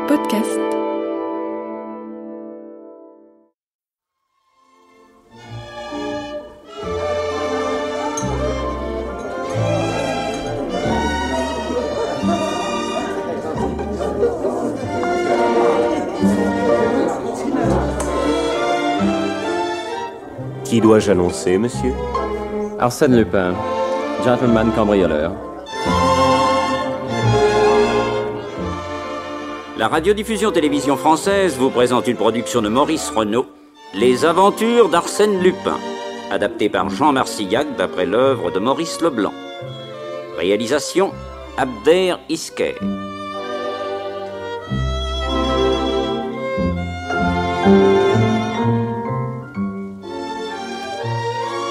podcast. Qui dois-je annoncer, monsieur? Arsène Lupin, gentleman cambrioleur. La radiodiffusion télévision française vous présente une production de Maurice Renaud, Les aventures d'Arsène Lupin, adaptée par Jean Marcillac d'après l'œuvre de Maurice Leblanc. Réalisation, Abder Isker.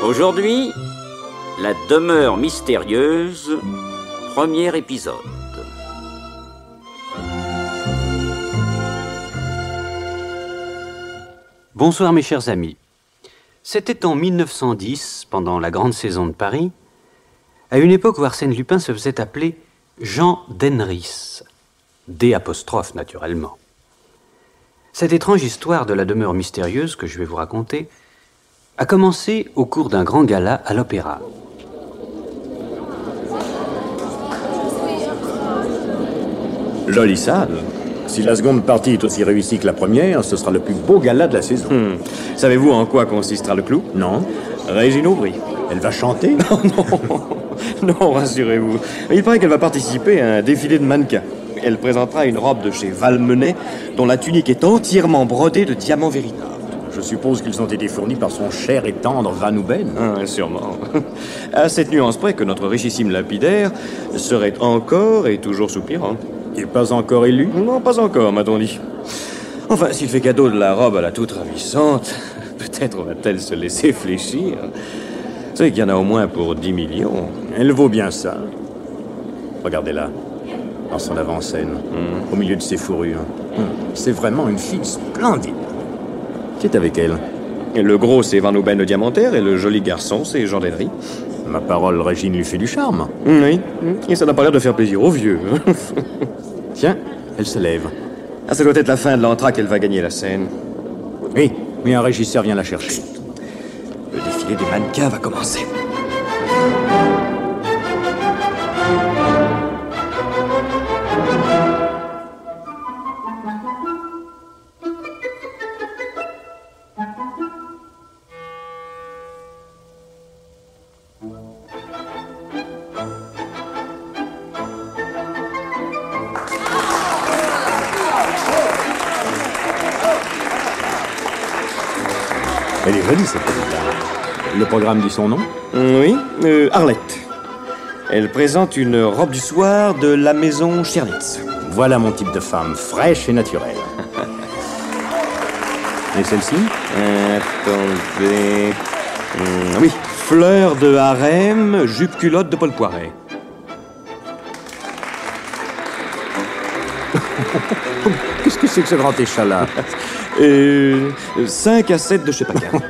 Aujourd'hui, la demeure mystérieuse, premier épisode. Bonsoir mes chers amis. C'était en 1910, pendant la grande saison de Paris, à une époque où Arsène Lupin se faisait appeler Jean d'Henris, D' naturellement. Cette étrange histoire de la demeure mystérieuse que je vais vous raconter a commencé au cours d'un grand gala à l'opéra. Jolie salle. Si la seconde partie est aussi réussie que la première, ce sera le plus beau gala de la saison. Savez-vous en quoi consistera le clou? Non? Régine Aubry. Elle va chanter? Non, rassurez-vous. Il paraît qu'elle va participer à un défilé de mannequins. Elle présentera une robe de chez Valmenet, dont la tunique est entièrement brodée de diamants véritables. Je suppose qu'ils ont été fournis par son cher et tendre Van Houben. Sûrement. À cette nuance près que notre richissime lapidaire serait encore et toujours soupirant. Et pas encore élu? Non, pas encore, m'a-t-on dit. Enfin, s'il fait cadeau de la robe à la toute ravissante, peut-être va-t-elle se laisser fléchir. C'est qu'il y en a au moins pour 10 millions. Elle vaut bien ça. Regardez-la, dans son avant-scène, au milieu de ses fourrures. C'est vraiment une fille splendide. Qui est avec elle? Et le gros, c'est Van Houben le diamantaire, et le joli garçon, c'est Jean d'Henry. Ma parole, Régine lui fait du charme. Oui, et ça n'a pas l'air de faire plaisir aux vieux. Tiens, elle se lève. Ah, ça doit être la fin de l'entracte qu'elle va gagner la scène. Oui, mais un régisseur vient la chercher. Le défilé des mannequins va commencer. Elle est jolie, cette petite-là. Le programme dit son nom? Oui, Arlette. Elle présente une robe du soir de la maison Schernitz. Voilà mon type de femme, fraîche et naturelle. Et celle-ci? Attendez... oui, fleur de harem, jupe culotte de Paul Poiret. Qu'est-ce que c'est que ce grand échalas? 5 à 7 de chez Paccard.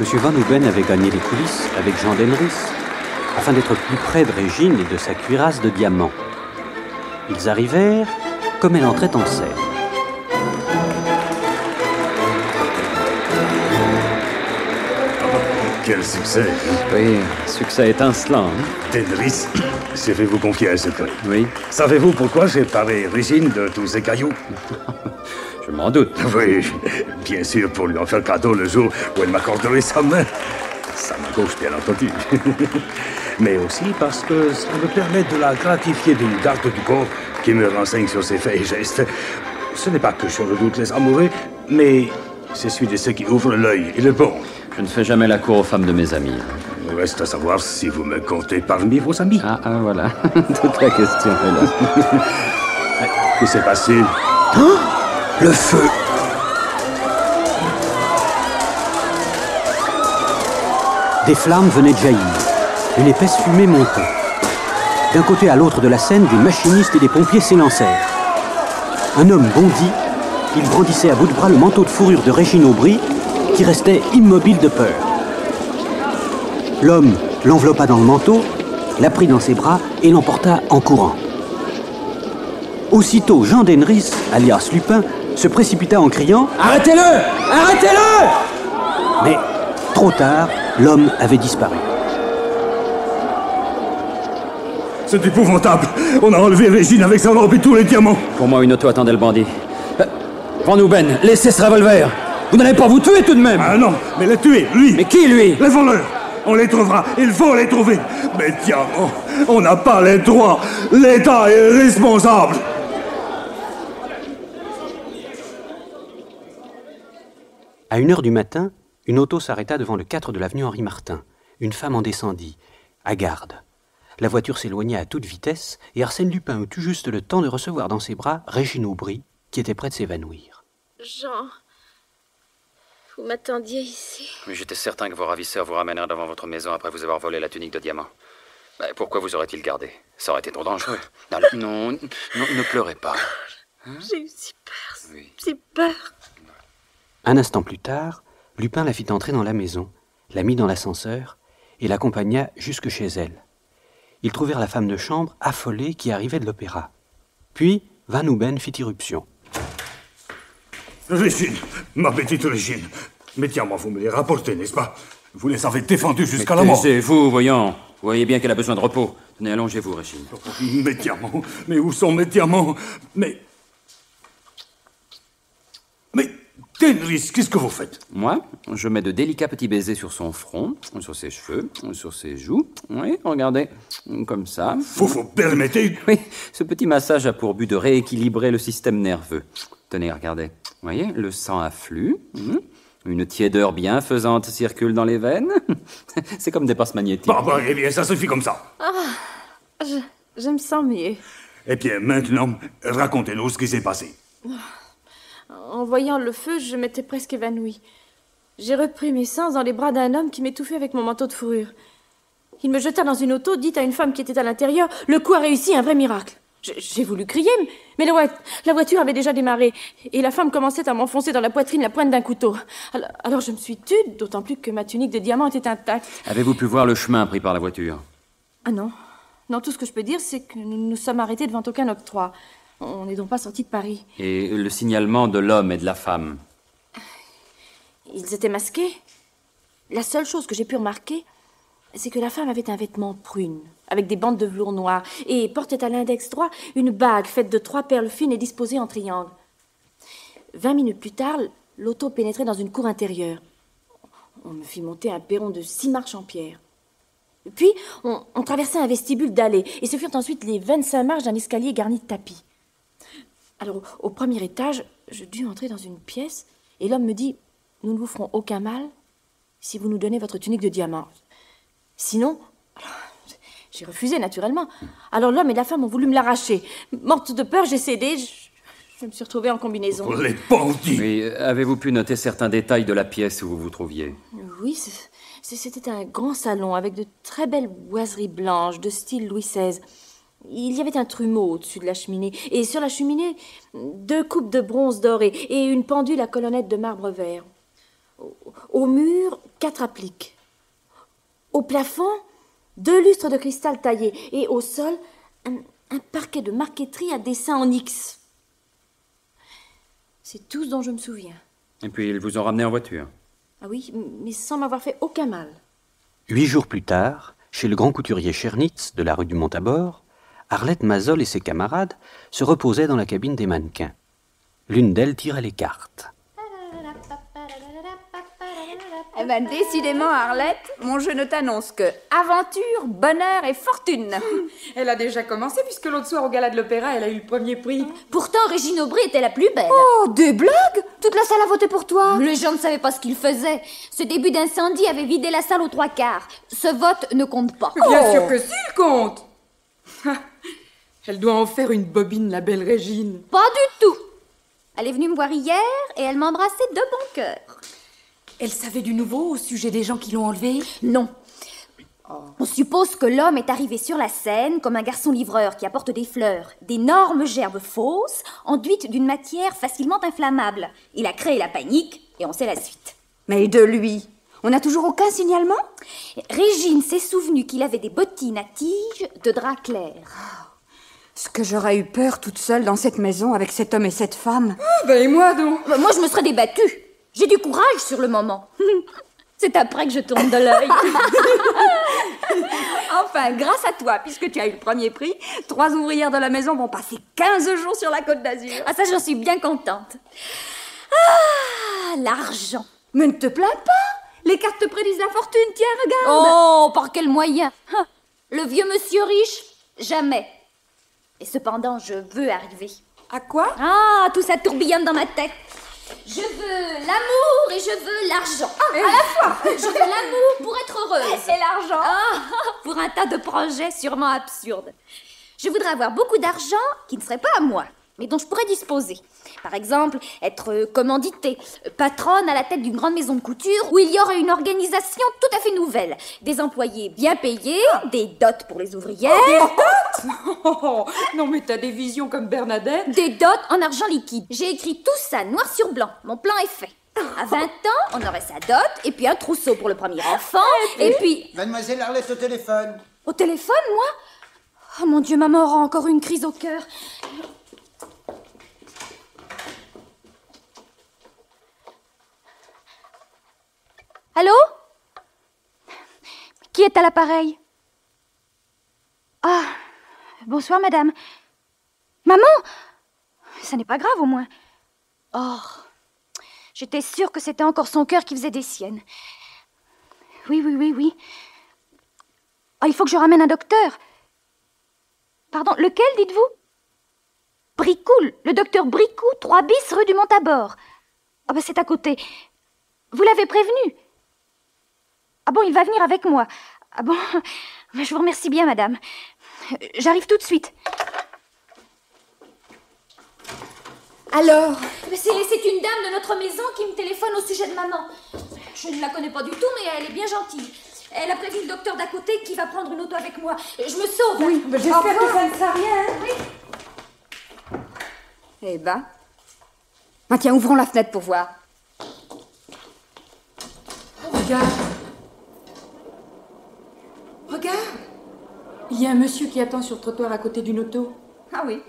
Monsieur Van Houben avait gagné les coulisses avec Jean d'Henris afin d'être plus près de Régine et de sa cuirasse de diamants. Ils arrivèrent comme elle entrait en scène. Quel succès! Oui, succès étincelant. D'Henris s'est fait vous confier un secret. Oui, Savez-vous pourquoi j'ai paré Régine de tous ces cailloux? je m'en doute. Oui, bien sûr, pour lui en faire cadeau le jour où elle m'accorderait sa main. Sa main gauche, bien entendu. Mais aussi parce que ça me permet de la gratifier d'une garde du corps qui me renseigne sur ses faits et gestes. Ce n'est pas que je redoute les amoureux, mais c'est celui de ceux qui ouvrent l'œil et le bon. Je ne fais jamais la cour aux femmes de mes amis. Il reste à savoir si vous me comptez parmi vos amis. Ah, voilà. Toute la question est là. Que s'est passé? Le feu! Des flammes venaient de jaillir. Une épaisse fumée montait. D'un côté à l'autre de la scène, des machinistes et des pompiers s'élancèrent. Un homme bondit. Il brandissait à bout de bras le manteau de fourrure de Régine Aubry, qui restait immobile de peur. L'homme l'enveloppa dans le manteau la prit dans ses bras et l'emporta en courant. Aussitôt, Jean d'Henris, alias Lupin, se précipita en criant « Arrêtez-le! Arrêtez-le » Mais, trop tard, l'homme avait disparu. C'est épouvantable. On a enlevé Régine avec sa robe et tous les diamants. Pour moi, une auto attendait le bandit. Van Houben, laissez ce revolver. Vous n'allez pas vous tuer tout de même. Ah non, mais les tuer, lui. Mais qui, lui? Les voleurs. On les trouvera. Il faut les trouver. Mais diamants, on n'a pas les droits. L'État est responsable. À 1h du matin, une auto s'arrêta devant le 4 de l'avenue Henri Martin. Une femme en descendit, à garde. La voiture s'éloigna à toute vitesse et Arsène Lupin eut tout juste le temps de recevoir dans ses bras Régine Aubry, qui était près de s'évanouir. Jean, vous m'attendiez ici. Mais j'étais certain que vos ravisseurs vous ramèneraient devant votre maison après vous avoir volé la tunique de diamant. Pourquoi vous auraient-ils gardé? Ça aurait été trop dangereux. Non, ne pleurez pas. Hein? J'ai eu si peur, Oui. si peur. Un instant plus tard, Lupin la fit entrer dans la maison, la mit dans l'ascenseur et l'accompagna jusque chez elle. Ils trouvèrent la femme de chambre affolée qui arrivait de l'opéra. Puis, Van Houben fit irruption. Régine, ma petite Régine. Mais tiens-moi, vous me les rapportez, n'est-ce pas? Vous les avez défendus jusqu'à la mort. Taisez-vous, voyons. Vous voyez bien qu'elle a besoin de repos. Tenez, allongez-vous, Régine. Mes diamants. Mais où sont mes diamants? Mais, D'Henris, qu'est-ce que vous faites? Moi, je mets de délicats petits baisers sur son front, sur ses cheveux, sur ses joues. Oui, regardez, comme ça. Vous permettez? Oui, ce petit massage a pour but de rééquilibrer le système nerveux. Tenez, regardez. Vous voyez, le sang afflue. Une tiédeur bienfaisante circule dans les veines. C'est comme des passes magnétiques. Eh bien, ça suffit comme ça. Je me sens mieux. Eh bien, maintenant, racontez-nous ce qui s'est passé. En voyant le feu, je m'étais presque évanouie. J'ai repris mes sens dans les bras d'un homme qui m'étouffait avec mon manteau de fourrure. Il me jeta dans une auto, dit à une femme qui était à l'intérieur, « Le coup a réussi, un vrai miracle !» J'ai voulu crier, mais la voiture avait déjà démarré, et la femme commençait à m'enfoncer dans la poitrine la pointe d'un couteau. Alors je me suis tue, d'autant plus que ma tunique de diamant était intacte. Avez-vous pu voir le chemin pris par la voiture? Ah non. Non, tout ce que je peux dire, c'est que nous nous sommes arrêtés devant aucun octroi. On n'est donc pas sortis de Paris. Et le signalement de l'homme et de la femme? Ils étaient masqués. La seule chose que j'ai pu remarquer, c'est que la femme avait un vêtement prune, avec des bandes de velours noir, et portait à l'index droit une bague faite de 3 perles fines et disposées en triangle. 20 minutes plus tard, l'auto pénétrait dans une cour intérieure. On me fit monter un perron de 6 marches en pierre. Puis, on traversait un vestibule d'allées, et ce furent ensuite les 25 marches d'un escalier garni de tapis. Alors, au premier étage, je dus entrer dans une pièce, et l'homme me dit « Nous ne vous ferons aucun mal si vous nous donnez votre tunique de diamant. Sinon... » J'ai refusé, naturellement. Alors l'homme et la femme ont voulu me l'arracher. Morte de peur, j'ai cédé. Je me suis retrouvée en combinaison. Oh, les bandits! Oui, avez-vous pu noter certains détails de la pièce où vous vous trouviez? Oui, c'était un grand salon avec de très belles boiseries blanches de style Louis XVI. Il y avait un trumeau au-dessus de la cheminée, et sur la cheminée, 2 coupes de bronze doré et une pendule à colonnettes de marbre vert. Au mur, 4 appliques. Au plafond, 2 lustres de cristal taillés, et au sol, un parquet de marqueterie à dessin en X. C'est tout ce dont je me souviens. Et puis ils vous ont ramené en voiture? Ah oui, mais sans m'avoir fait aucun mal. 8 jours plus tard, chez le grand couturier Schernitz de la rue du Montabor, Arlette Mazol et ses camarades se reposaient dans la cabine des mannequins. L'une d'elles tirait les cartes. Eh ben, décidément, Arlette, mon jeu ne t'annonce que aventure, bonheur et fortune. Elle a déjà commencé puisque l'autre soir au gala de l'opéra, elle a eu le premier prix. Pourtant, Régine Aubry était la plus belle. Oh, des blagues? Toute la salle a voté pour toi. Les gens ne savaient pas ce qu'ils faisaient. Ce début d'incendie avait vidé la salle aux 3/4. Ce vote ne compte pas. Bien sûr que si, il compte. Elle doit en faire une bobine, la belle Régine. Pas du tout. Elle est venue me voir hier et elle m'embrassait de bon cœur. Elle savait du nouveau au sujet des gens qui l'ont enlevée? Non. On suppose que l'homme est arrivé sur la scène comme un garçon livreur qui apporte des fleurs, d'énormes gerbes fausses, enduites d'une matière facilement inflammable. Il a créé la panique et on sait la suite. Mais de lui, On n'a toujours aucun signalement? Régine s'est souvenue qu'il avait des bottines à tige de drap clair. Ce que j'aurais eu peur toute seule dans cette maison avec cet homme et cette femme. Et moi donc? Moi, je me serais débattue. J'ai du courage sur le moment. C'est après que je tourne de l'œil. Enfin, grâce à toi, puisque tu as eu le premier prix, 3 ouvrières de la maison vont passer 15 jours sur la Côte d'Azur. Ah, ça, j'en suis bien contente. Ah, l'argent. Mais ne te plains pas. Les cartes te prédisent la fortune, tiens, regarde. Oh, par quel moyen? Le vieux monsieur riche? Jamais. Et cependant, je veux arriver. À quoi? Ah, tout ça tourbillonne dans ma tête. Je veux l'amour et je veux l'argent. À la fois. Je veux l'amour pour être heureuse. Et l'argent? Pour un tas de projets sûrement absurdes. Je voudrais avoir beaucoup d'argent qui ne serait pas à moi, mais dont je pourrais disposer. Par exemple, être commanditée, patronne à la tête d'une grande maison de couture où il y aurait une organisation tout à fait nouvelle. Des employés bien payés, des dots pour les ouvrières. Des dots? Non, mais t'as des visions comme Bernadette. Des dots en argent liquide. J'ai écrit tout ça noir sur blanc. Mon plan est fait. À 20 ans, on aurait sa dot, et puis un trousseau pour le premier enfant, et puis... Mademoiselle Arlette au téléphone. Au téléphone, moi? Oh mon Dieu, maman aura encore une crise au cœur. Allô? Qui est à l'appareil? Ah, bonsoir, madame. Maman? Ça n'est pas grave, au moins. Oh, j'étais sûre que c'était encore son cœur qui faisait des siennes. Oui. Oh, il faut que je ramène un docteur. Pardon, lequel, dites-vous? Bricoul, le docteur Bricou, 3 bis rue du Montabor. Ah, c'est à côté. Vous l'avez prévenu? Ah bon, il va venir avec moi. Ah bon, je vous remercie bien, madame. J'arrive tout de suite. Alors? C'est une dame de notre maison qui me téléphone au sujet de maman. Je ne la connais pas du tout, mais elle est bien gentille. Elle a prévu le docteur d'à côté qui va prendre une auto avec moi. Je me sauve. Oui, mais j'espère que ça ne sert à rien. Oui. Eh ben. Ah, tiens, ouvrons la fenêtre pour voir. Regarde. Il y a un monsieur qui attend sur le trottoir à côté d'une auto. Ah oui.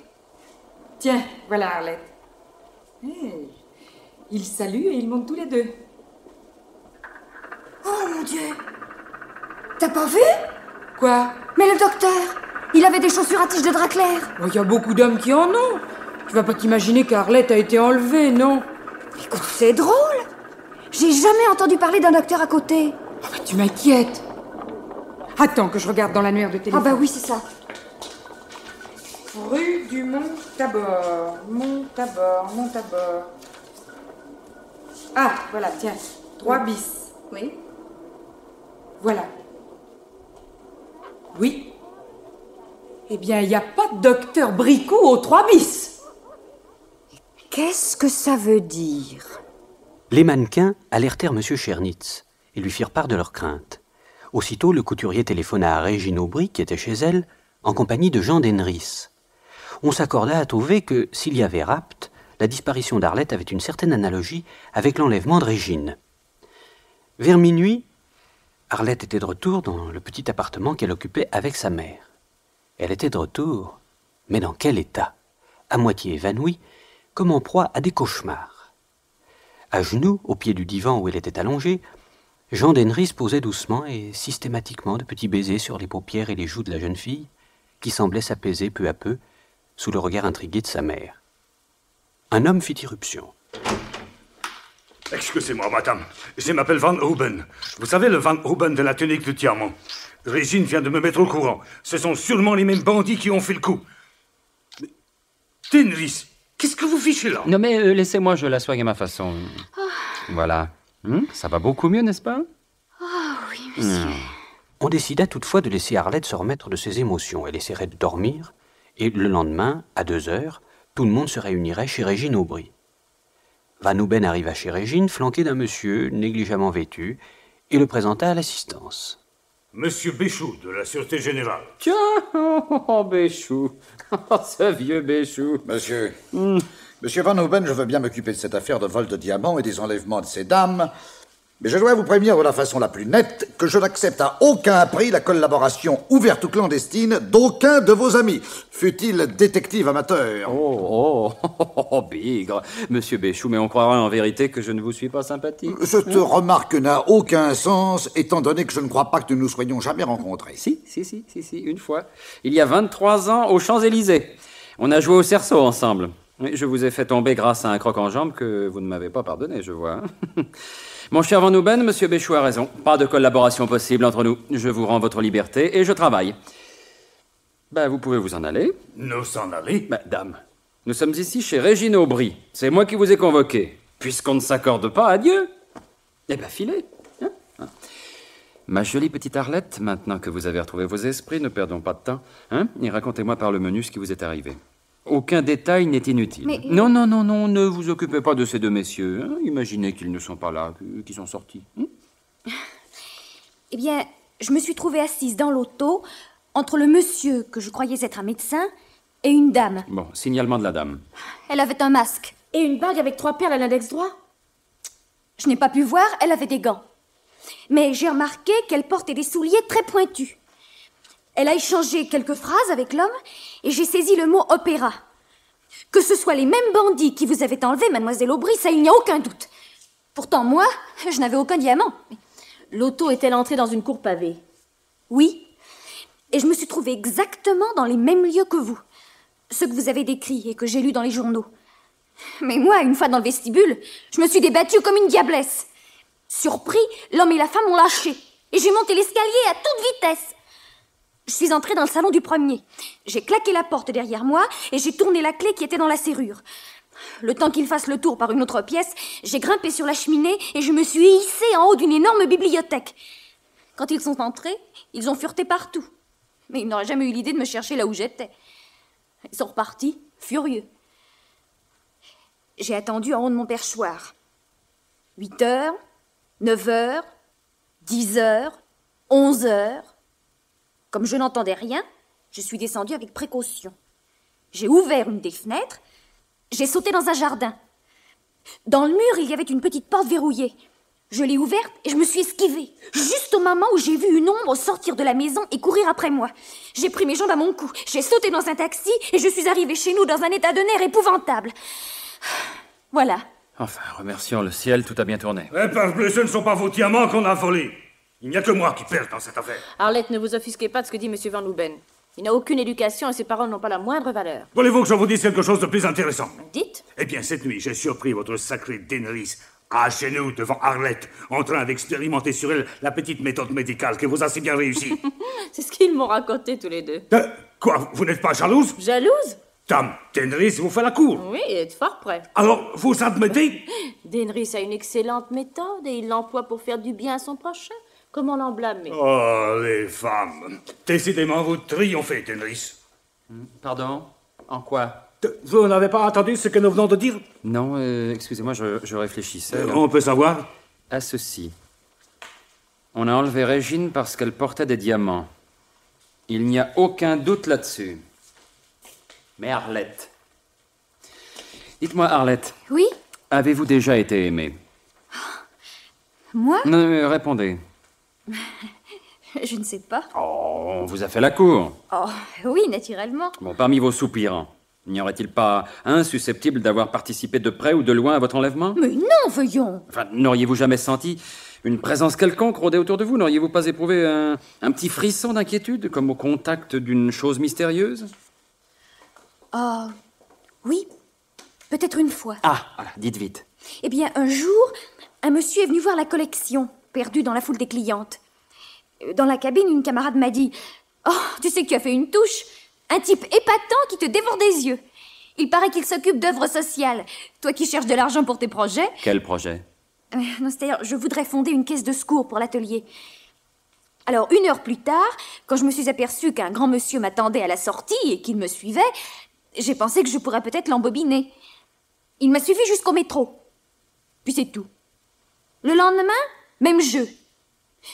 Tiens, voilà Arlette. Hey. Ils saluent et ils montent tous les deux. Oh mon Dieu. T'as pas vu? Quoi? Mais le docteur, il avait des chaussures à tige de drap clair. Oh, y a beaucoup d'hommes qui en ont. Tu vas pas t'imaginer qu'Arlette a été enlevée, non? Écoute, c'est drôle. J'ai jamais entendu parler d'un docteur à côté. Ah bah, tu m'inquiètes. Attends que je regarde dans l'annuaire de téléphone. Ah bah oui, c'est ça. Rue du Montabor. Ah, voilà, tiens. 3 bis. Oui. Voilà. Oui. Eh bien, il n'y a pas de docteur Bricou au 3 bis. Qu'est-ce que ça veut dire? Les mannequins alertèrent M. Chernitz et lui firent part de leurs craintes. Aussitôt, le couturier téléphona à Régine Aubry, qui était chez elle, en compagnie de Jean Denris. On s'accorda à trouver que, s'il y avait rapt, la disparition d'Arlette avait une certaine analogie avec l'enlèvement de Régine. Vers minuit, Arlette était de retour dans le petit appartement qu'elle occupait avec sa mère. Elle était de retour, mais dans quel état? À moitié évanouie, comme en proie à des cauchemars. À genoux, au pied du divan où elle était allongée, Jean Denris posait doucement et systématiquement de petits baisers sur les paupières et les joues de la jeune fille, qui semblait s'apaiser peu à peu sous le regard intrigué de sa mère. Un homme fit irruption. Excusez-moi, madame. Je m'appelle Van Houben. Vous savez, le Van Houben de la tunique de diamant. Régine vient de me mettre au courant. Ce sont sûrement les mêmes bandits qui ont fait le coup. Denris, qu'est-ce que vous fichez là? Non mais laissez-moi, je la soigne à ma façon. Voilà. Ça va beaucoup mieux, n'est-ce pas? Oh oui, monsieur. On décida toutefois de laisser Arlette se remettre de ses émotions. Elle essaierait de dormir, et le lendemain, à 2h, tout le monde se réunirait chez Régine Aubry. Van Houben arriva chez Régine, flanqué d'un monsieur négligemment vêtu, et le présenta à l'assistance. Monsieur Béchou, de la Sûreté Générale. Tiens, Béchou. Ce vieux Béchou. Monsieur Van Houben, je veux bien m'occuper de cette affaire de vol de diamants et des enlèvements de ces dames, Mais je dois vous prévenir de la façon la plus nette que je n'accepte à aucun prix la collaboration ouverte ou clandestine d'aucun de vos amis, fût-il détective amateur. Oh, bigre. Monsieur Béchou, mais on croirait en vérité que je ne vous suis pas sympathique. Cette remarque n'a aucun sens, étant donné que je ne crois pas que nous nous soyons jamais rencontrés. Si, une fois. Il y a 23 ans, aux Champs-Élysées. On a joué au cerceau ensemble. Je vous ai fait tomber grâce à un croc en jambe que vous ne m'avez pas pardonné, je vois. Mon cher Van Houben, monsieur Béchou a raison. Pas de collaboration possible entre nous. Je vous rends votre liberté et je travaille. Vous pouvez vous en aller. Nous s'en aller? Dame, nous sommes ici chez Régine Aubry. C'est moi qui vous ai convoqué. Puisqu'on ne s'accorde pas, adieu. Filez. Ma jolie petite Arlette, maintenant que vous avez retrouvé vos esprits, ne perdons pas de temps. Et racontez-moi par le menu ce qui vous est arrivé. Aucun détail n'est inutile. Mais... Non, ne vous occupez pas de ces deux messieurs. Imaginez qu'ils ne sont pas là, qu'ils sont sortis. Eh bien, je me suis trouvée assise dans l'auto, entre le monsieur que je croyais être un médecin et une dame. Bon, signalement de la dame. Elle avait un masque. Et une bague avec 3 perles à l'index droit? Je n'ai pas pu voir, elle avait des gants. Mais j'ai remarqué qu'elle portait des souliers très pointus. Elle a échangé quelques phrases avec l'homme et j'ai saisi le mot opéra. Que ce soit les mêmes bandits qui vous avaient enlevé, mademoiselle Aubry, ça, il n'y a aucun doute. Pourtant, moi, je n'avais aucun diamant. L'auto est-elle entrée dans une cour pavée? Oui. Et je me suis trouvée exactement dans les mêmes lieux que vous. Ceux que vous avez décrits et que j'ai lus dans les journaux. Mais moi, une fois dans le vestibule, je me suis débattue comme une diablesse. Surpris, l'homme et la femme ont lâché. Et j'ai monté l'escalier à toute vitesse. Je suis entrée dans le salon du premier. J'ai claqué la porte derrière moi et j'ai tourné la clé qui était dans la serrure. Le temps qu'ils fassent le tour par une autre pièce, j'ai grimpé sur la cheminée et je me suis hissée en haut d'une énorme bibliothèque. Quand ils sont entrés, ils ont fureté partout. Mais ils n'auraient jamais eu l'idée de me chercher là où j'étais. Ils sont repartis, furieux. J'ai attendu en haut de mon perchoir. 8 heures, 9 heures, 10 heures, 11 heures. Comme je n'entendais rien, je suis descendue avec précaution. J'ai ouvert une des fenêtres, j'ai sauté dans un jardin. Dans le mur, il y avait une petite porte verrouillée. Je l'ai ouverte et je me suis esquivée, juste au moment où j'ai vu une ombre sortir de la maison et courir après moi. J'ai pris mes jambes à mon cou, j'ai sauté dans un taxi et je suis arrivée chez nous dans un état de nerfs épouvantable. Voilà. Enfin, remercions le ciel, tout a bien tourné. Parbleu, ce ne sont pas vos diamants qu'on a volés. Il n'y a que moi qui perds dans cette affaire. Arlette, ne vous offusquez pas de ce que dit M. Van Houben. Il n'a aucune éducation et ses paroles n'ont pas la moindre valeur. Voulez-vous que je vous dise quelque chose de plus intéressant? Dites. Eh bien, cette nuit, j'ai surpris votre sacré Denris à chez nous, devant Arlette, en train d'expérimenter sur elle la petite méthode médicale qui vous a si bien réussi. C'est ce qu'ils m'ont raconté tous les deux. Quoi, vous n'êtes pas jalouse? Jalouse? Dame, Denris vous fait la cour. Oui, il est fort près. Alors, vous admettez? Denris a une excellente méthode et il l'emploie pour faire du bien à son prochain. Comment l'en blâmer? Oh, les femmes. Décidément, vous triomphez, Denris. Pardon? En quoi? Vous n'avez pas entendu ce que nous venons de dire? Non, excusez-moi, je réfléchissais. On peut savoir? À ceci. On a enlevé Régine parce qu'elle portait des diamants. Il n'y a aucun doute là-dessus. Mais Arlette... Dites-moi, Arlette. Oui? Avez-vous déjà été aimée? Moi? Non, répondez. Je ne sais pas. Oh, on vous a fait la cour. Oh, oui, naturellement. Bon, parmi vos soupirants, n'y aurait-il pas un susceptible d'avoir participé de près ou de loin à votre enlèvement? Mais non, voyons. Enfin, n'auriez-vous jamais senti une présence quelconque rôder autour de vous? N'auriez-vous pas éprouvé un petit frisson d'inquiétude, comme au contact d'une chose mystérieuse? Ah, oui, peut-être une fois. Ah, voilà, dites vite. Eh bien, un jour, un monsieur est venu voir la collection, perdue dans la foule des clientes. Dans la cabine, une camarade m'a dit « Oh, tu sais que tu as fait une touche? Un type épatant qui te dévore des yeux. Il paraît qu'il s'occupe d'œuvres sociales. Toi qui cherches de l'argent pour tes projets... » Quel projet? Non, c'est-à-dire, je voudrais fonder une caisse de secours pour l'atelier. Alors, 1 heure plus tard, quand je me suis aperçue qu'un grand monsieur m'attendait à la sortie et qu'il me suivait, j'ai pensé que je pourrais peut-être l'embobiner. Il m'a suivi jusqu'au métro. Puis c'est tout. Le lendemain, même jeu.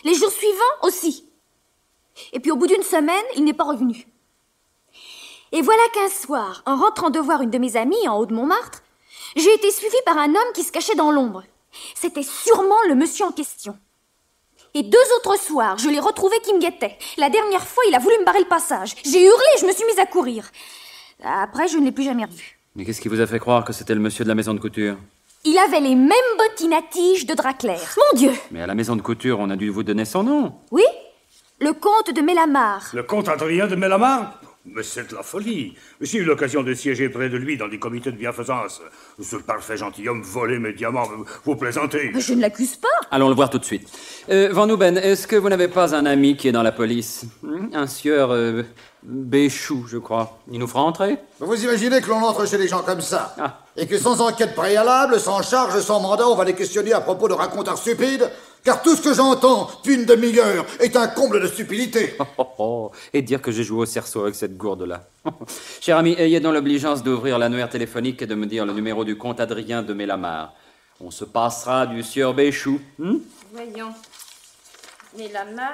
Les jours suivants aussi. Et puis au bout d'1 semaine, il n'est pas revenu. Et voilà qu'un soir, en rentrant de voir une de mes amies en haut de Montmartre, j'ai été suivie par un homme qui se cachait dans l'ombre. C'était sûrement le monsieur en question. Et 2 autres soirs, je l'ai retrouvé qui me guettait. La dernière fois, il a voulu me barrer le passage. J'ai hurlé et je me suis mise à courir. Après, je ne l'ai plus jamais revu. Mais qu'est-ce qui vous a fait croire que c'était le monsieur de la maison de couture? Il avait les mêmes bottines à tige de drap clair. Mon Dieu! Mais à la maison de couture, on a dû vous donner son nom. Oui, le comte de Mélamar. Le comte Adrien de Mélamar? Mais c'est de la folie. J'ai eu l'occasion de siéger près de lui dans des comités de bienfaisance. Ce parfait gentilhomme volait mes diamants. Vous plaisantez? Je ne l'accuse pas. Allons le voir tout de suite. Van Nuben, est-ce que vous n'avez pas un ami qui est dans la police? Un sieur Béchou, je crois. Il nous fera entrer? Vous imaginez que l'on entre chez les gens comme ça et que sans enquête préalable, sans charge, sans mandat, on va les questionner à propos de racontars stupides? Car tout ce que j'entends depuis une demi-heure est un comble de stupidité. Et dire que j'ai joué au cerceau avec cette gourde-là. Cher ami, ayez donc l'obligeance d'ouvrir l'annuaire téléphonique et de me dire le numéro du comte Adrien de Mélamar. On se passera du sieur Béchou. Voyons. Mélamar.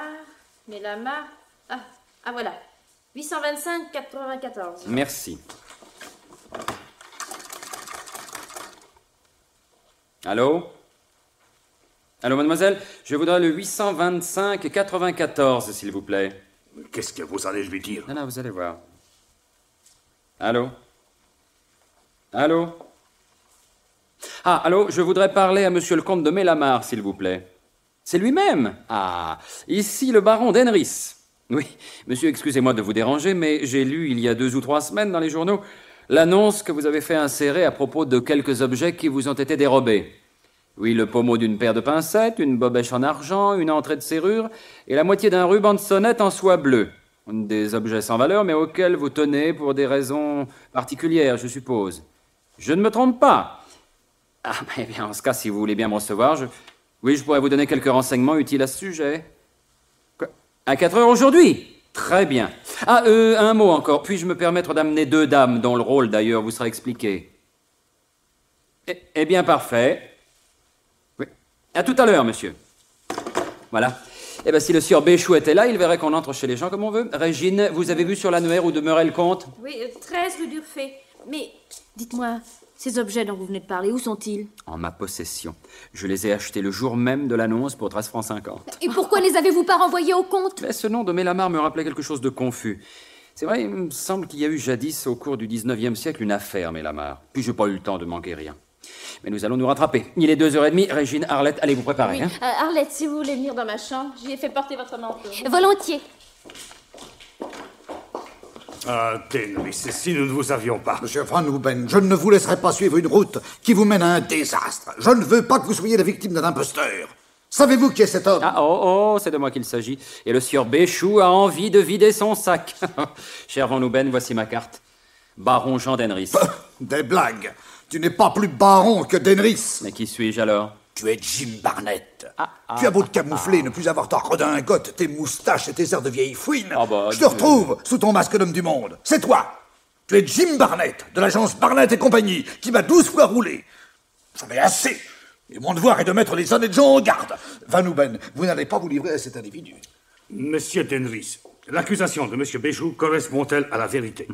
Ah voilà. 825-94. Merci. Allô, mademoiselle, je voudrais le 825-94, s'il vous plaît. Qu'est-ce que vous allez lui dire? Non, vous allez voir. Allô, allô, je voudrais parler à monsieur le comte de Mélamar, s'il vous plaît. C'est lui-même. Ah, ici le baron d'Henris. Oui, monsieur, excusez-moi de vous déranger, mais j'ai lu il y a 2 ou 3 semaines dans les journaux l'annonce que vous avez fait insérer à propos de quelques objets qui vous ont été dérobés. Oui, le pommeau d'une paire de pincettes, une bobèche en argent, une entrée de serrure et la moitié d'un ruban de sonnette en soie bleue. Des objets sans valeur, mais auxquels vous tenez pour des raisons particulières, je suppose. Je ne me trompe pas. Ah, mais bien, en ce cas, si vous voulez bien me recevoir, je pourrais vous donner quelques renseignements utiles à ce sujet. Quoi? À 4 heures aujourd'hui? Très bien. Un mot encore. Puis-je me permettre d'amener 2 dames, dont le rôle, d'ailleurs, vous sera expliqué? Eh bien, parfait. Oui. À tout à l'heure, monsieur. Voilà. Eh bien, si le sieur Béchou était là, il verrait qu'on entre chez les gens comme on veut. Régine, vous avez vu sur l'annuaire où demeurait le comte? Oui, 13 rue d'Urfé. Mais, dites-moi, ces objets dont vous venez de parler, où sont-ils? En ma possession. Je les ai achetés le jour même de l'annonce pour 13 francs 50. Et pourquoi les avez-vous pas renvoyés au comte? Mais ce nom de Mélamar me rappelait quelque chose de confus. C'est vrai, il me semble qu'il y a eu jadis, au cours du 19e siècle, une affaire Mélamar. Puis je n'ai pas eu le temps de manquer rien. Mais nous allons nous rattraper. Il est 2h30. Régine, Arlette, allez vous préparer. Oui. Arlette, si vous voulez venir dans ma chambre, j'y ai fait porter votre manteau. Volontiers. Ah, Denris, si nous ne vous avions pas... Monsieur Van Nuben, je ne vous laisserai pas suivre une route qui vous mène à un désastre. Je ne veux pas que vous soyez la victime d'un imposteur. Savez-vous qui est cet homme? C'est de moi qu'il s'agit. Et le sieur Béchou a envie de vider son sac. Cher Van Nuben, voici ma carte. Baron Jean d'Henris. Des blagues. Tu n'es pas plus baron que d'Henris. Mais qui suis-je alors? Tu es Jim Barnett. Tu as beau te camoufler, ne plus avoir ta redingote, tes moustaches et tes airs de vieille fouine. Je te retrouve sous ton masque d'homme du monde. C'est toi. Tu es Jim Barnett, de l'agence Barnett et compagnie, qui m'a 12 fois roulé. J'en ai assez. Et mon devoir est de mettre les honnêtes gens en garde. Van Nuben, vous n'allez pas vous livrer à cet individu. Monsieur d'Henris, l'accusation de monsieur Béchou correspond-elle à la vérité?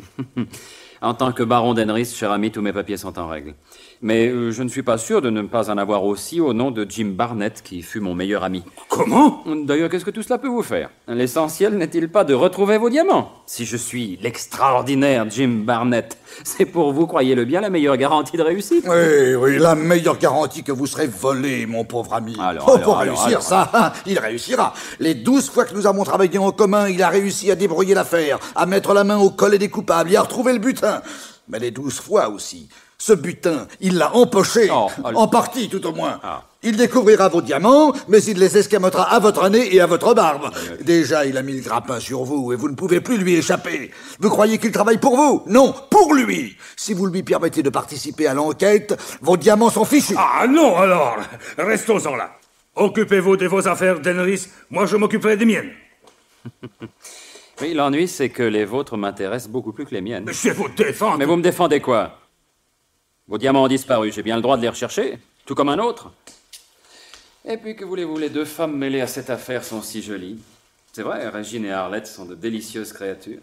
En tant que baron d'Henris, cher ami, tous mes papiers sont en règle. Mais je ne suis pas sûr de ne pas en avoir aussi au nom de Jim Barnett, qui fut mon meilleur ami. Comment? D'ailleurs, qu'est-ce que tout cela peut vous faire? L'essentiel n'est-il pas de retrouver vos diamants? Si je suis l'extraordinaire Jim Barnett, c'est pour vous, croyez-le bien, la meilleure garantie de réussite. Oui, la meilleure garantie que vous serez volé, mon pauvre ami. Pour réussir, il réussira. Les 12 fois que nous avons travaillé en commun, il a réussi à débrouiller l'affaire, à mettre la main au collet des coupables et à retrouver le butin. Mais les 12 fois aussi, ce butin, il l'a empoché, en partie tout au moins. Il découvrira vos diamants, mais il les escamotera à votre nez et à votre barbe. Déjà, il a mis le grappin sur vous et vous ne pouvez plus lui échapper. Vous croyez qu'il travaille pour vous? Non, pour lui. Si vous lui permettez de participer à l'enquête, vos diamants sont fichus. Ah non, alors, restons-en là. Occupez-vous de vos affaires, Denris. Moi, je m'occuperai des miennes. Oui, l'ennui, c'est que les vôtres m'intéressent beaucoup plus que les miennes. Mais je vais vous défendre. Mais vous me défendez quoi? Vos diamants ont disparu, j'ai bien le droit de les rechercher, tout comme un autre. Et puis, que voulez-vous, les 2 femmes mêlées à cette affaire sont si jolies. C'est vrai, Régine et Arlette sont de délicieuses créatures.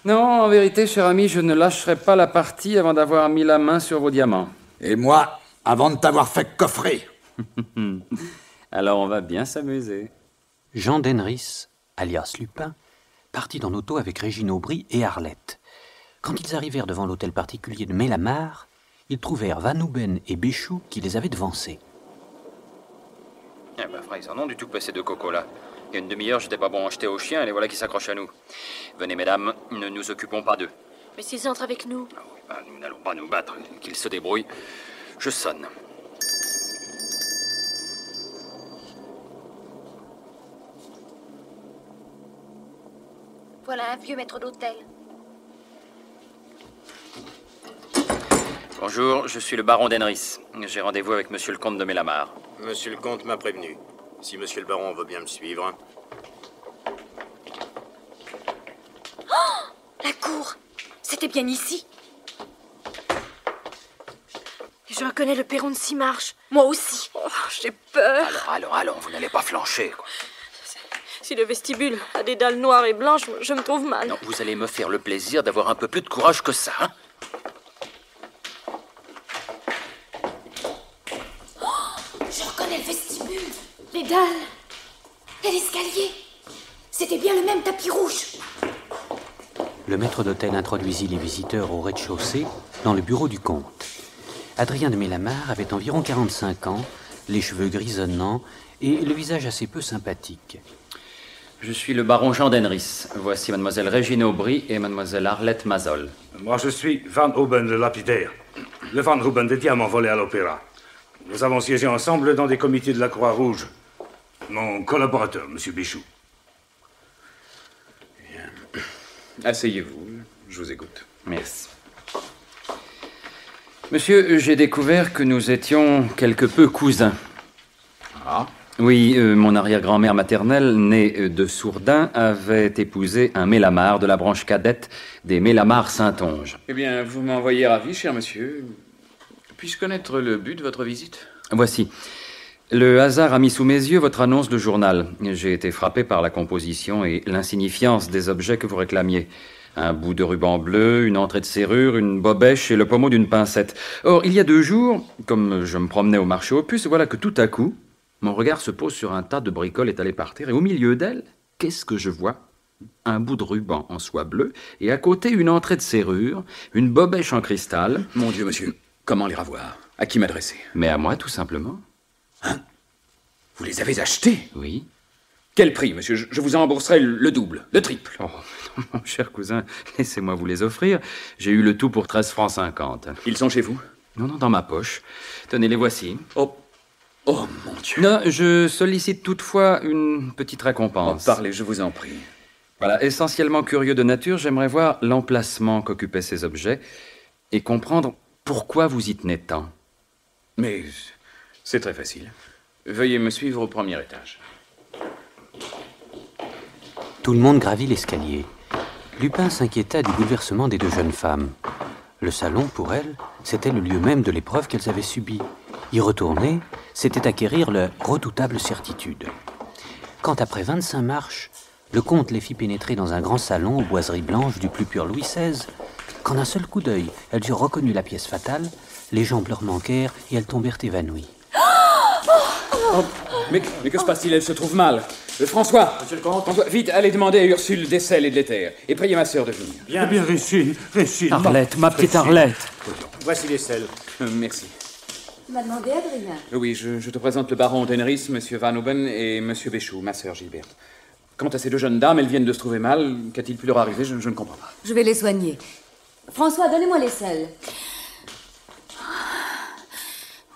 Non, en vérité, cher ami, je ne lâcherai pas la partie avant d'avoir mis la main sur vos diamants. Et moi, avant de t'avoir fait coffrer. Alors on va bien s'amuser. Jean Denris, alias Lupin, partit en auto avec Régine Aubry et Arlette. Quand ils arrivèrent devant l'hôtel particulier de Mélamar, ils trouvèrent Van Houben et Béchou qui les avaient devancés. Eh ben, frère, ils en ont du tout que ces deux cocos-là. Il y a une demi-heure, j'étais pas bon à jeter aux chiens, et les voilà qui s'accrochent à nous. Venez, mesdames, ne nous occupons pas d'eux. Mais s'ils entrent avec nous... Ah oui, ben, nous n'allons pas nous battre, qu'ils se débrouillent. Je sonne. Voilà un vieux maître d'hôtel. Bonjour, je suis le baron d'Henris. J'ai rendez-vous avec monsieur le comte de Mélamar. Monsieur le comte m'a prévenu. Si monsieur le baron veut bien me suivre. Oh, la cour. C'était bien ici. Je reconnais le perron de 6 marches. Moi aussi. Oh, j'ai peur. Alors, vous n'allez pas flancher, quoi. Si le vestibule a des dalles noires et blanches, je me trouve mal. Non, vous allez me faire le plaisir d'avoir un peu plus de courage que ça, hein? Je reconnais le vestibule, les dalles et l'escalier. C'était bien le même tapis rouge. Le maître d'hôtel introduisit les visiteurs au rez-de-chaussée, dans le bureau du comte. Adrien de Mélamar avait environ 45 ans, les cheveux grisonnants et le visage assez peu sympathique. Je suis le baron Jean d'Henris. Voici mademoiselle Régine Aubry et mademoiselle Arlette Mazol. Moi, je suis Van Houben, le lapidaire. Le Van Houben des diamants volés à l'opéra. Nous avons siégé ensemble dans des comités de la Croix-Rouge. Mon collaborateur, monsieur Béchou. Bien. Asseyez-vous, je vous écoute. Merci. Monsieur, j'ai découvert que nous étions quelque peu cousins. Ah? Oui, mon arrière-grand-mère maternelle, née de Sourdin, avait épousé un Mélamar de la branche cadette des Mélamar-Saintonge. Eh bien, vous m'envoyez ravi, cher monsieur. Puis-je connaître le but de votre visite? Voici. Le hasard a mis sous mes yeux votre annonce de journal. J'ai été frappé par la composition et l'insignifiance des objets que vous réclamiez. Un bout de ruban bleu, une entrée de serrure, une bobèche et le pommeau d'une pincette. Or, il y a 2 jours, comme je me promenais au marché aux puces, voilà que tout à coup, mon regard se pose sur un tas de bricoles étalées par terre, et au milieu d'elles, qu'est-ce que je vois? Un bout de ruban en soie bleue, et à côté, une entrée de serrure, une bobèche en cristal. Mon Dieu, monsieur, comment les ravoir? À qui m'adresser? Mais à moi, tout simplement. Hein? Vous les avez achetés? Oui. Quel prix, monsieur? Je vous en rembourserai le double, le triple. Oh, mon cher cousin, laissez-moi vous les offrir. J'ai eu le tout pour 13 francs 50. Ils sont chez vous? Non, dans ma poche. Tenez, les voici. Oh, mon Dieu. Non, je sollicite toutefois une petite récompense. Parlez, je vous en prie. Voilà, essentiellement curieux de nature, j'aimerais voir l'emplacement qu'occupaient ces objets et comprendre pourquoi vous y tenez tant. Mais c'est très facile. Veuillez me suivre au premier étage. Tout le monde gravit l'escalier. Lupin s'inquiéta du bouleversement des 2 jeunes femmes. Le salon, pour elles, c'était le lieu même de l'épreuve qu'elles avaient subie. Y retourner, c'était acquérir leur redoutable certitude. Quand, après 25 marches, le comte les fit pénétrer dans un grand salon aux boiseries blanches du plus pur Louis XVI, qu'en un seul coup d'œil, elles eurent reconnu la pièce fatale, les jambes leur manquèrent et elles tombèrent évanouies. Oh, mais que se passe-t-il? Elle se trouve mal. François, monsieur le comte. François, vite, allez demander à Ursule des sels et de l'éther. Et priez ma sœur de venir. Bien, Régine. Arlette, ma petite Arlette. Voici les sels. Merci. Tu m'as demandé, Adrien? Oui, je te présente le baron d'Henris, monsieur Van Houben et monsieur Béchou, ma sœur Gilberte. Quant à ces 2 jeunes dames, elles viennent de se trouver mal. Qu'a-t-il pu leur arriver? Je ne comprends pas. Je vais les soigner. François, donnez-moi les sels.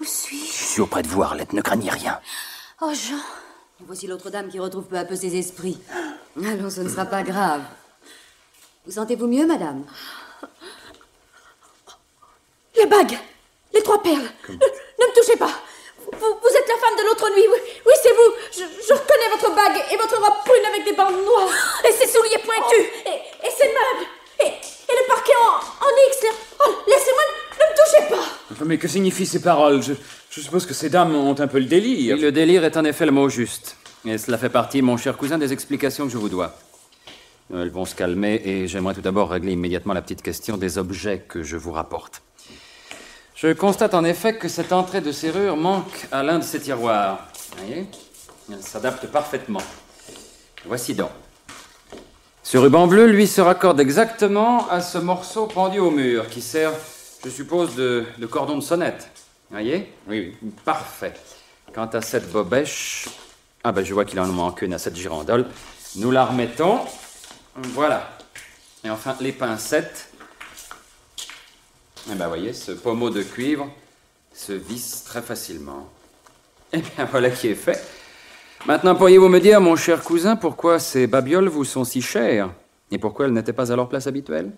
Où suis-je? Je suis auprès de vous, Arlette, ne craignez rien. Oh, Jean. Voici l'autre dame qui retrouve peu à peu ses esprits. Allons, ce ne sera pas grave. Vous sentez-vous mieux, madame? La bague! Les 3 perles! Ne me touchez pas! Vous êtes la femme de l'autre nuit, oui, c'est vous! Je reconnais votre bague et votre robe brune avec des bandes noires! Et ses souliers pointus! Et ses meubles! Et le parquet en X! Oh, laissez-moi! Ne me touchez pas! Enfin, mais que signifient ces paroles? Je suppose que ces dames ont un peu le délire. Oui, le délire est en effet le mot juste. Et cela fait partie, mon cher cousin, des explications que je vous dois. Elles vont se calmer et j'aimerais tout d'abord régler immédiatement la petite question des objets que je vous rapporte. Je constate en effet que cette entrée de serrure manque à l'un de ces tiroirs. Vous voyez? Elle s'adapte parfaitement. Voici donc. Ce ruban bleu, lui, se raccorde exactement à ce morceau pendu au mur, qui sert, je suppose, de cordon de sonnette. Vous voyez? Oui, oui. Parfait. Quant à cette bobèche... Ah ben, je vois qu'il en manque une à cette girandole. Nous la remettons. Voilà. Et enfin, les pincettes. Eh ben, voyez, ce pommeau de cuivre se visse très facilement. Eh bien, voilà qui est fait. Maintenant, pourriez-vous me dire, mon cher cousin, pourquoi ces babioles vous sont si chères et pourquoi elles n'étaient pas à leur place habituelle?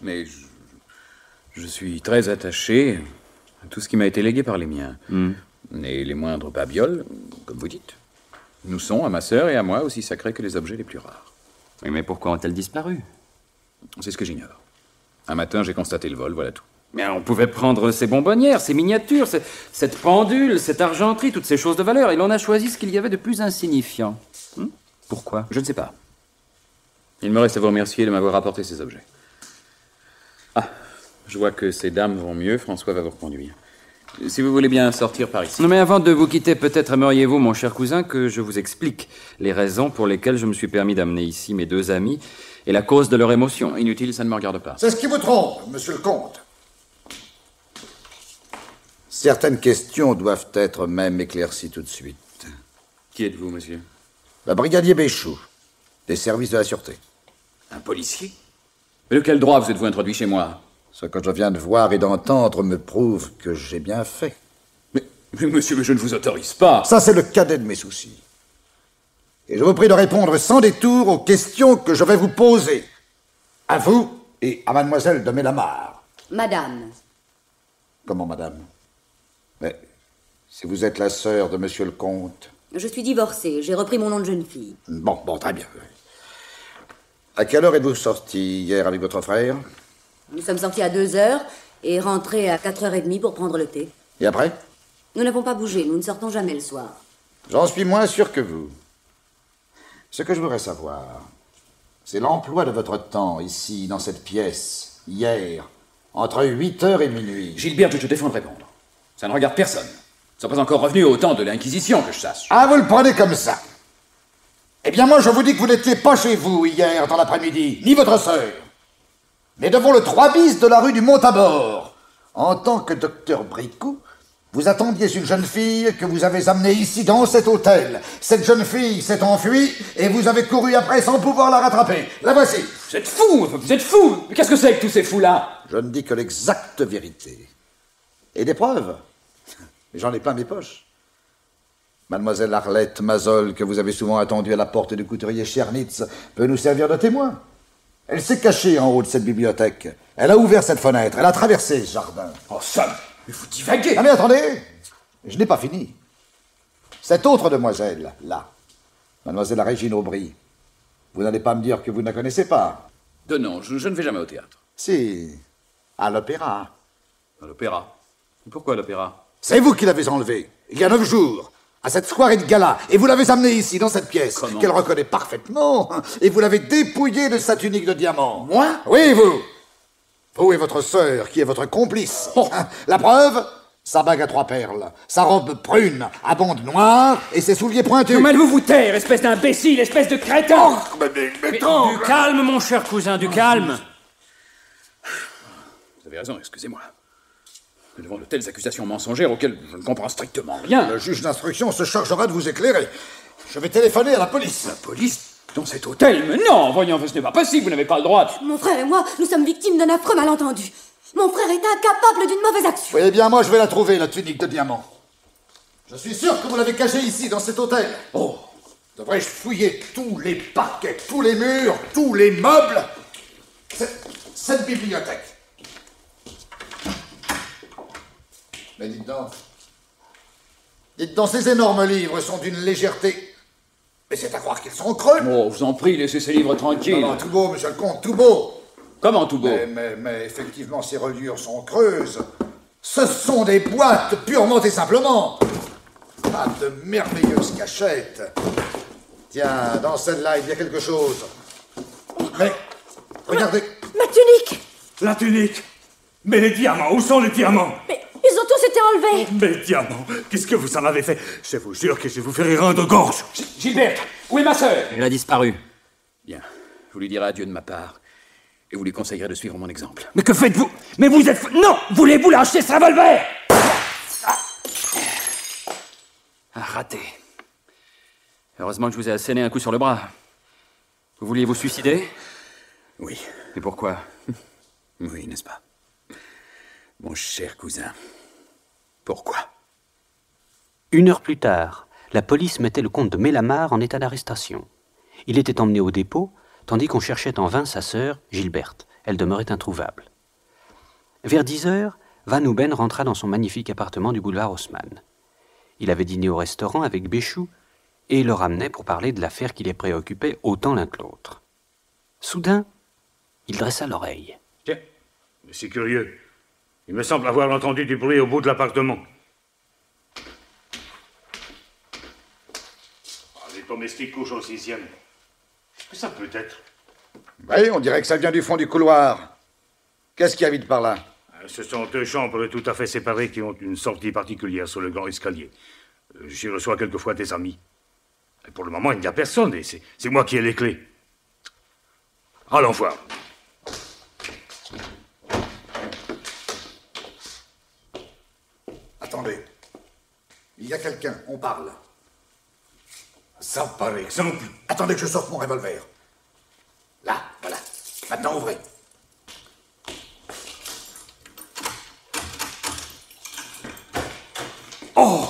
Mais je suis très attaché à tout ce qui m'a été légué par les miens. Et les moindres babioles, comme vous dites, nous sont, à ma sœur et à moi, aussi sacrés que les objets les plus rares. Oui, mais pourquoi ont-elles disparu? C'est ce que j'ignore. Un matin, j'ai constaté le vol, voilà tout. Mais on pouvait prendre ces bonbonnières, ces miniatures, cette pendule, cette argenterie, toutes ces choses de valeur, et l'on a choisi ce qu'il y avait de plus insignifiant. Pourquoi? Je ne sais pas. Il me reste à vous remercier de m'avoir apporté ces objets. Ah, je vois que ces dames vont mieux, François va vous reconduire. Si vous voulez bien sortir par ici. Non, mais avant de vous quitter, peut-être aimeriez-vous, mon cher cousin, que je vous explique les raisons pour lesquelles je me suis permis d'amener ici mes deux amis et la cause de leur émotion. Inutile, ça ne me regarde pas. C'est ce qui vous trompe, monsieur le comte. Certaines questions doivent être même éclaircies tout de suite. Qui êtes-vous, monsieur? Le brigadier Béchou, des services de la sûreté. Un policier? Mais de quel droit vous êtes-vous introduit chez moi? Ce que je viens de voir et d'entendre me prouve que j'ai bien fait. Mais monsieur, je ne vous autorise pas. Ça, c'est le cadet de mes soucis. Et je vous prie de répondre sans détour aux questions que je vais vous poser. À vous et à mademoiselle de Mélamar. Madame. Comment, madame? Mais si vous êtes la sœur de monsieur le comte... Je suis divorcée, j'ai repris mon nom de jeune fille. Bon, très bien. À quelle heure êtes-vous sortie hier avec votre frère? Nous sommes sortis à 2h et rentrés à 4h30 pour prendre le thé. Et après? Nous n'avons pas bougé, nous ne sortons jamais le soir. J'en suis moins sûr que vous. Ce que je voudrais savoir, c'est l'emploi de votre temps ici, dans cette pièce, hier, entre 8h et minuit. Gilbert, je te défends de répondre. Ça ne regarde personne. Nous ne sommes pas encore revenus au temps de l'Inquisition, que je sache. Ah, vous le prenez comme ça? Eh bien, moi, je vous dis que vous n'étiez pas chez vous hier, dans l'après-midi, ni votre sœur, mais devant le 3 bis de la rue du Montabord. En tant que docteur Bricou, vous attendiez une jeune fille que vous avez amenée ici, dans cet hôtel. Cette jeune fille s'est enfuie et vous avez couru après sans pouvoir la rattraper. La voici. Vous êtes fous! Vous êtes fous! Mais qu'est-ce que c'est que tous ces fous-là? Je ne dis que l'exacte vérité. Et des preuves? Mais j'en ai plein mes poches. Mademoiselle Arlette Mazol, que vous avez souvent attendue à la porte du couturier Schernitz, peut nous servir de témoin. Elle s'est cachée en haut de cette bibliothèque. Elle a ouvert cette fenêtre. Elle a traversé ce jardin. Oh, Sam, mais vous divaguez! Ah, mais attendez! Je n'ai pas fini. Cette autre demoiselle, là, mademoiselle Régine Aubry, vous n'allez pas me dire que vous ne la connaissez pas? De non, je ne vais jamais au théâtre. Si, à l'opéra. À l'opéra? Pourquoi à l'opéra? C'est vous qui l'avez enlevée, il y a 9 jours, à cette soirée de gala, et vous l'avez amenée ici, dans cette pièce, qu'elle reconnaît parfaitement, et vous l'avez dépouillée de sa tunique de diamant. Moi? Oui, vous. Vous et votre sœur, qui est votre complice. Oh. La preuve, sa bague à 3 perles, sa robe prune, à bandes noires, et ses souliers pointus. Comment allez-vous vous taire, espèce d'imbécile, espèce de crétin? Mais du calme, mon cher cousin, du calme. Vous avez raison, excusez-moi. Devant de telles accusations mensongères auxquelles je ne comprends strictement rien. Le juge d'instruction se chargera de vous éclairer. Je vais téléphoner à la police. La police? Dans cet hôtel? Mais non, voyons, ce n'est pas possible, vous n'avez pas le droit. Mon frère et moi, nous sommes victimes d'un affreux malentendu. Mon frère est incapable d'une mauvaise action. Eh bien, moi, je vais la trouver, la tunique de diamant. Je suis sûr que vous l'avez cachée ici, dans cet hôtel. Oh, devrais-je fouiller tous les parquets, tous les murs, tous les meubles? Cette bibliothèque. Mais dites donc, ces énormes livres sont d'une légèreté. Mais c'est à croire qu'ils sont creux. Oh, je vous en prie, laissez ces livres tranquilles. Non, tout beau, monsieur le comte, tout beau. Comment tout beau? Mais effectivement, ces reliures sont creuses. Ce sont des boîtes, purement et simplement. Pas de merveilleuses cachettes. Tiens, dans celle-là, il y a quelque chose. Mais, regardez. Ma tunique! La tunique! Mais les diamants, où sont les diamants? Mais ils ont tous été enlevés. Mes diamants, qu'est-ce que vous en avez fait? Je vous jure que je vous ferai rendre gorge. Gilberte, où est ma sœur? Elle a disparu. Bien, vous lui direz adieu de ma part. Et vous lui conseillerez de suivre mon exemple. Mais que faites-vous? Mais vous êtes... Non! Voulez-vous lâcher ce revolver? Raté. Heureusement que je vous ai asséné un coup sur le bras. Vous vouliez vous suicider? Oui. Et pourquoi? Oui, n'est-ce pas? Mon cher cousin. Pourquoi? 1 heure plus tard, la police mettait le comte de Mélamar en état d'arrestation. Il était emmené au dépôt, tandis qu'on cherchait en vain sa sœur, Gilberte. Elle demeurait introuvable. Vers 10 heures, Van Houben rentra dans son magnifique appartement du boulevard Haussmann. Il avait dîné au restaurant avec Béchou et le ramenait pour parler de l'affaire qui les préoccupait autant l'un que l'autre. Soudain, il dressa l'oreille. Tiens, c'est curieux. Il me semble avoir entendu du bruit au bout de l'appartement. Les domestiques couchent au 6e. Qu'est-ce que ça peut être? Oui, on dirait que ça vient du fond du couloir. Qu'est-ce qui habite par là? Ce sont 2 chambres tout à fait séparées qui ont une sortie particulière sur le grand escalier. J'y reçois quelquefois des amis. Et pour le moment, il n'y a personne et c'est moi qui ai les clés. Allons voir. Attendez. Il y a quelqu'un, on parle. Ça, par exemple... Attendez que je sorte mon revolver. Là, voilà. Maintenant, ouvrez. Oh!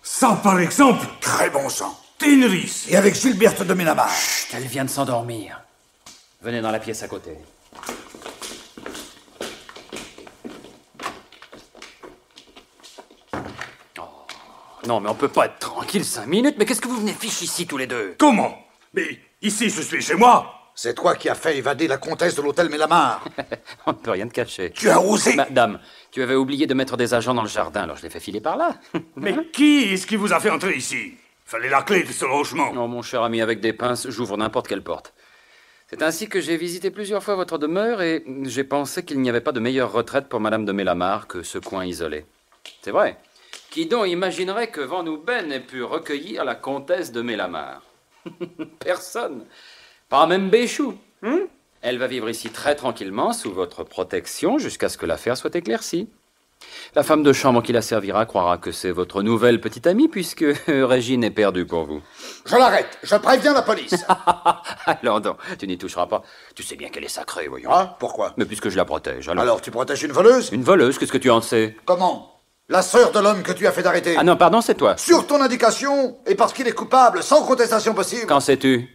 Ça, par exemple... Très bon sang. Tenerife. Et avec Gilberte de Mélamar. Chut, elle vient de s'endormir. Venez dans la pièce à côté. Oh, non, mais on peut pas être tranquille 5 minutes. Mais qu'est-ce que vous venez fiche ici tous les deux? Comment? Mais ici, je suis chez moi. C'est toi qui as fait évader la comtesse de l'hôtel Mélamar. On ne peut rien te cacher. Tu as osé. Madame, tu avais oublié de mettre des agents dans le jardin, alors je l'ai fait filer par là. Mais qui est-ce qui vous a fait entrer ici? Fallait la clé de ce logement. Oh, mon cher ami, avec des pinces, j'ouvre n'importe quelle porte. C'est ainsi que j'ai visité plusieurs fois votre demeure et j'ai pensé qu'il n'y avait pas de meilleure retraite pour Madame de Mélamar que ce coin isolé. C'est vrai. Qui donc imaginerait que Van Houben ait pu recueillir la comtesse de Mélamar? Personne. Pas même Béchou. Elle va vivre ici très tranquillement, sous votre protection, jusqu'à ce que l'affaire soit éclaircie. La femme de chambre qui la servira croira que c'est votre nouvelle petite amie, puisque Régine est perdue pour vous. Je l'arrête. Je préviens la police. Alors non, tu n'y toucheras pas. Tu sais bien qu'elle est sacrée, voyons. Ah, pourquoi? Mais puisque je la protège, Alors tu protèges une voleuse? Une voleuse, qu'est-ce que tu en sais? Comment? La sœur de l'homme que tu as fait arrêter. Ah non, pardon, c'est toi. Sur ton indication, et parce qu'il est coupable, sans contestation possible. Qu'en sais-tu?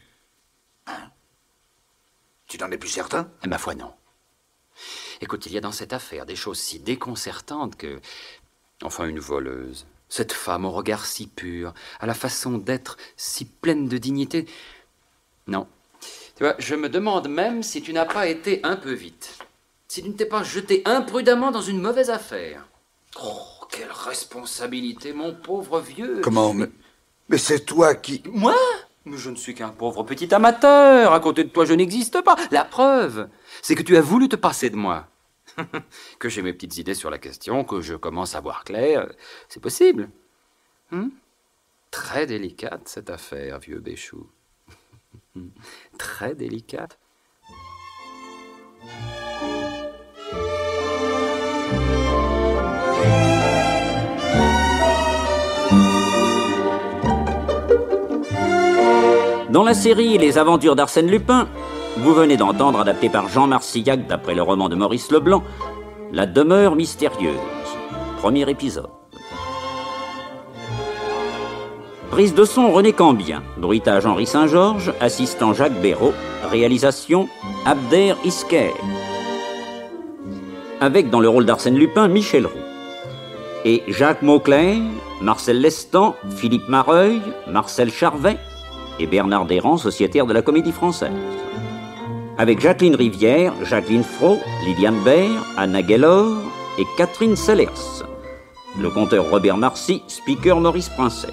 Tu n'en es plus certain? Ma foi, non. Écoute, il y a dans cette affaire des choses si déconcertantes que... Enfin, une voleuse. Cette femme au regard si pur, à la façon d'être si pleine de dignité. Non. Tu vois, je me demande même si tu n'as pas été un peu vite. Si tu ne t'es pas jeté imprudemment dans une mauvaise affaire. Oh, quelle responsabilité, mon pauvre vieux. Comment? Mais c'est toi qui... Moi? Mais je ne suis qu'un pauvre petit amateur. À côté de toi, je n'existe pas. La preuve, c'est que tu as voulu te passer de moi. Que j'ai mes petites idées sur la question, que je commence à voir clair. C'est possible. Très délicate, cette affaire, vieux Béchou. Très délicate. Dans la série Les Aventures d'Arsène Lupin, vous venez d'entendre, adapté par Jean Marcillac d'après le roman de Maurice Leblanc, La demeure mystérieuse, premier épisode. Prise de son René Cambien, bruitage Henri Saint-Georges, assistant Jacques Béraud, réalisation Abder Isker. Avec dans le rôle d'Arsène Lupin, Michel Roux. Et Jacques Mauclair, Marcel Lestan, Philippe Mareuil, Marcel Charvet et Bernard Desrands, sociétaire de la Comédie Française. Avec Jacqueline Rivière, Jacqueline Fro, Liliane Baer, Anna Gaylor et Catherine Sellers. Le conteur Robert Marcy, speaker Maurice Princet.